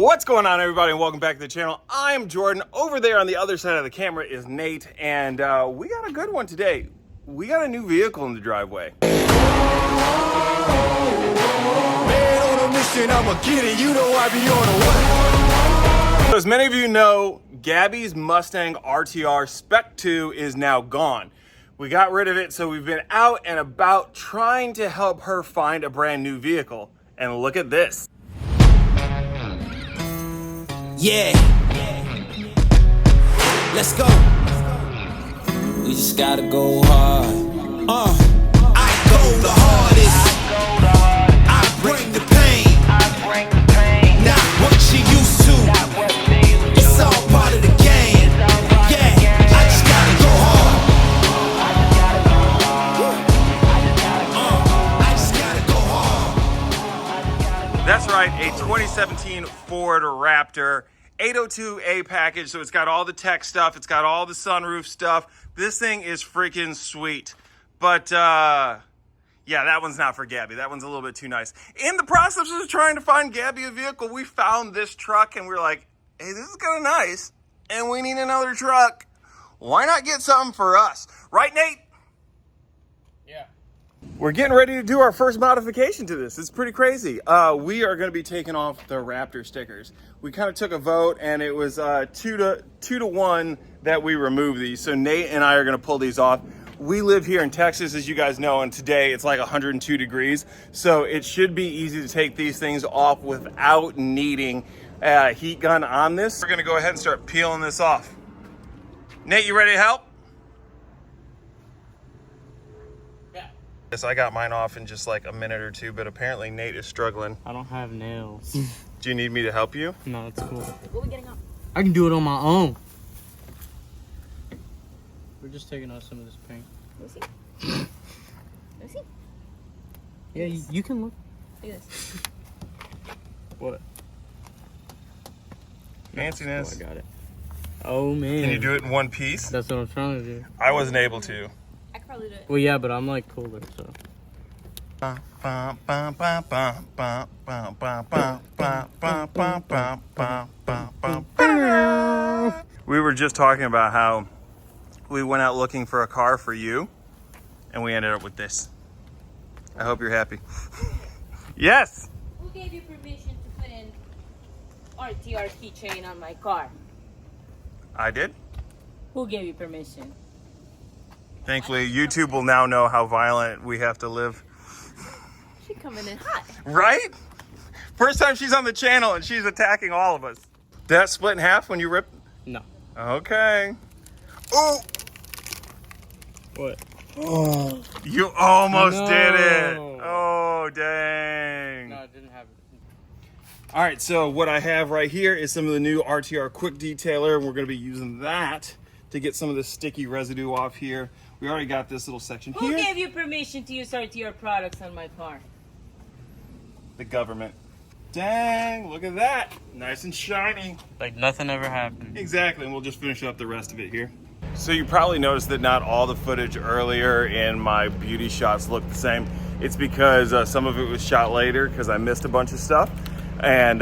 What's going on, everybody, and welcome back to the channel. I'm Jordan. Over there on the other side of the camera is Nate, and we got a good one today. We got a new vehicle in the driveway. Man on a mission, I'ma get it. You know I be on the way. So as many of you know, Gabby's Mustang RTR Spec 2 is now gone. We got rid of it, so we've been out and about trying to help her find a brand new vehicle. And look at this. Yeah, let's go. We just gotta go hard. I go the hardest. I bring the pain. Not what you used to. It's all part of the game. Yeah, I just gotta go hard. I just gotta go hard. That's right, a 2017 Ford Raptor 802A package. So it's got all the tech stuff, it's got all the sunroof stuff. This thing is freaking sweet. But yeah, that one's not for Gabby. That one's a little bit too nice. In the process of trying to find Gabby a vehicle, we found this truck and we're like, hey, this is kind of nice and we need another truck. Why not get something for us? Right, Nate? Yeah. We're getting ready to do our first modification to this. It's pretty crazy. We are going to be taking off the Raptor stickers. We kind of took a vote, and it was 2 to 1 that we remove these. So Nate and I are going to pull these off. We live here in Texas, as you guys know, and today it's like 102 degrees. So it should be easy to take these things off without needing a heat gun on this. We're going to go ahead and start peeling this off. Nate, you ready to help? Yes, I got mine off in just like a minute or two, but apparently Nate is struggling. I don't have nails. Do you need me to help you? No, it's cool. What are we getting off? I can do it on my own. We're just taking off some of this paint. Let me see. Let me see. Yeah, you can look. Look at this. What? Fanciness. Oh, I got it. Oh, man. Can you do it in one piece? That's what I'm trying to do. I wasn't able to. I could probably do it. Well, yeah, but I'm like cooler, so. We were just talking about how we went out looking for a car for you, and we ended up with this. I hope you're happy. Yes! Who gave you permission to put in RTR keychain on my car? I did. Who gave you permission? Thankfully, YouTube will now know how violent we have to live. She coming in hot. Right? First time she's on the channel and she's attacking all of us. Did that split in half when you ripped? No. Okay. Oh! What? Oh, you almost No. did it. Oh, dang. No, it didn't have it. All right, so what I have right here is some of the new RTR Quick Detailer, and we're going to be using that to get some of the sticky residue off here. We already got this little section Who here. gave you permission to use RTR products on my car? The government. Dang, look at that. Nice and shiny. Like nothing ever happened. Exactly, and we'll just finish up the rest of it here. So you probably noticed that not all the footage earlier in my beauty shots looked the same. It's because some of it was shot later because I missed a bunch of stuff and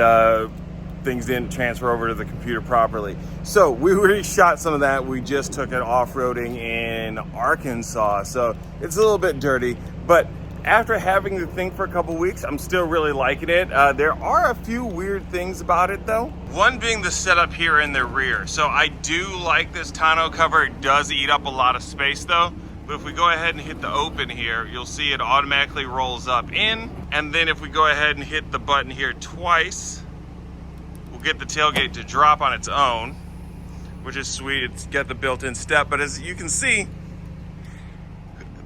things didn't transfer over to the computer properly. So we already shot some of that. We just took it off-roading in Arkansas. So it's a little bit dirty, but after having the thing for a couple weeks, I'm still really liking it. There are a few weird things about it though. One being the setup here in the rear. So I do like this tonneau cover. It does eat up a lot of space though. But if we go ahead and hit the open here, you'll see it automatically rolls up in. And then if we go ahead and hit the button here twice, we'll get the tailgate to drop on its own, which is sweet. It's got the built-in step. But as you can see,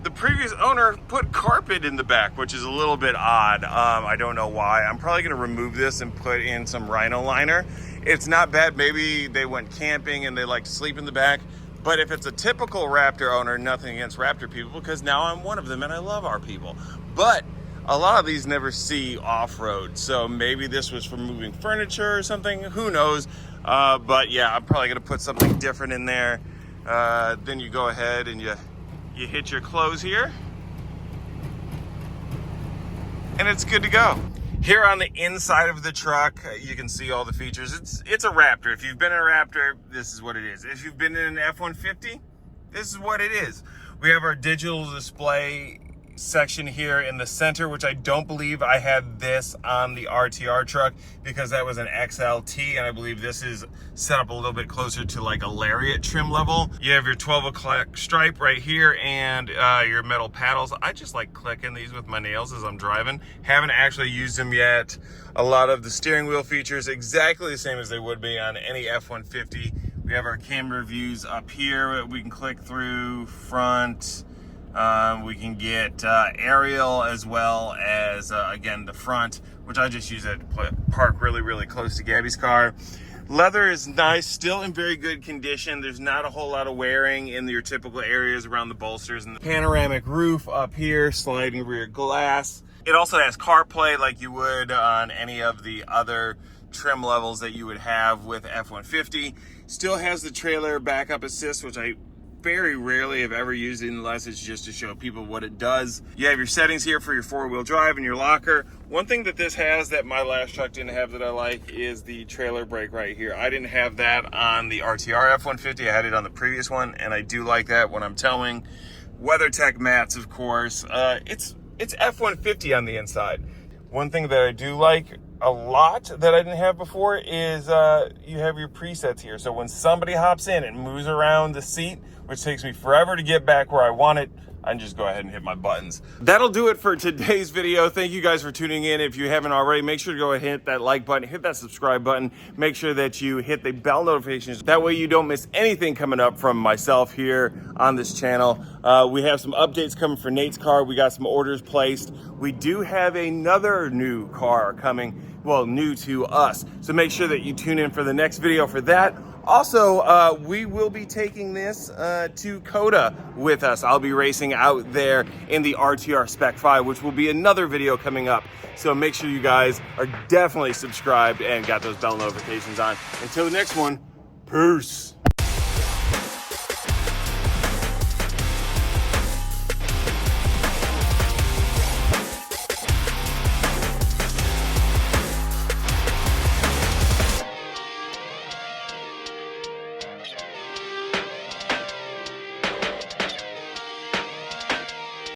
the previous owner put carpet in the back, which is a little bit odd. I don't know why. I'm probably gonna remove this and put in some Rhino liner. It's not bad. Maybe they went camping and they like to sleep in the back. But if it's a typical Raptor owner, nothing against Raptor people, because now I'm one of them and I love our people. But a lot of these never see off-road. So maybe this was for moving furniture or something, who knows? But yeah, I'm probably gonna put something different in there. Then you go ahead and you hit your close here. And it's good to go. Here on the inside of the truck, you can see all the features. It's a Raptor. If you've been in a Raptor, this is what it is. If you've been in an F-150, this is what it is. We have our digital display section here in the center, which I don't believe I had this on the RTR truck because that was an XLT, and I believe this is set up a little bit closer to like a Lariat trim level. You have your 12 o'clock stripe right here and your metal paddles. I just like clicking these with my nails as I'm driving. Haven't actually used them yet. A lot of the steering wheel features exactly the same as they would be on any F-150. We have our camera views up here. We can click through front. We can get aerial as well as, again, the front, which I just use it to park really close to Gabby's car. Leather is nice, still in very good condition. There's not a whole lot of wearing in your typical areas around the bolsters. And the panoramic roof up here, sliding rear glass. It also has CarPlay like you would on any of the other trim levels that you would have with F-150. Still has the trailer backup assist, which I very rarely have ever used it unless it's just to show people what it does. You have your settings here for your four-wheel drive and your locker. One thing that this has that my last truck didn't have that I like is the trailer brake right here. I didn't have that on the RTR F-150. I had it on the previous one, and I do like that when I'm towing. WeatherTech mats, of course. It's F-150 on the inside. One thing that I do like a lot that I didn't have before is you have your presets here. So when somebody hops in and moves around the seat, which takes me forever to get back where I want it, I can just go ahead and hit my buttons. That'll do it for today's video. Thank you guys for tuning in. If you haven't already, make sure to go ahead and hit that like button, hit that subscribe button. Make sure that you hit the bell notifications. That way you don't miss anything coming up from myself here on this channel. We have some updates coming for Nate's car. We got some orders placed. We do have another new car coming, well, new to us. So make sure that you tune in for the next video for that. Also, we will be taking this to COTA with us. I'll be racing out there in the RTR Spec 5, which will be another video coming up. So make sure you guys are definitely subscribed and got those bell notifications on. Until the next one, peace.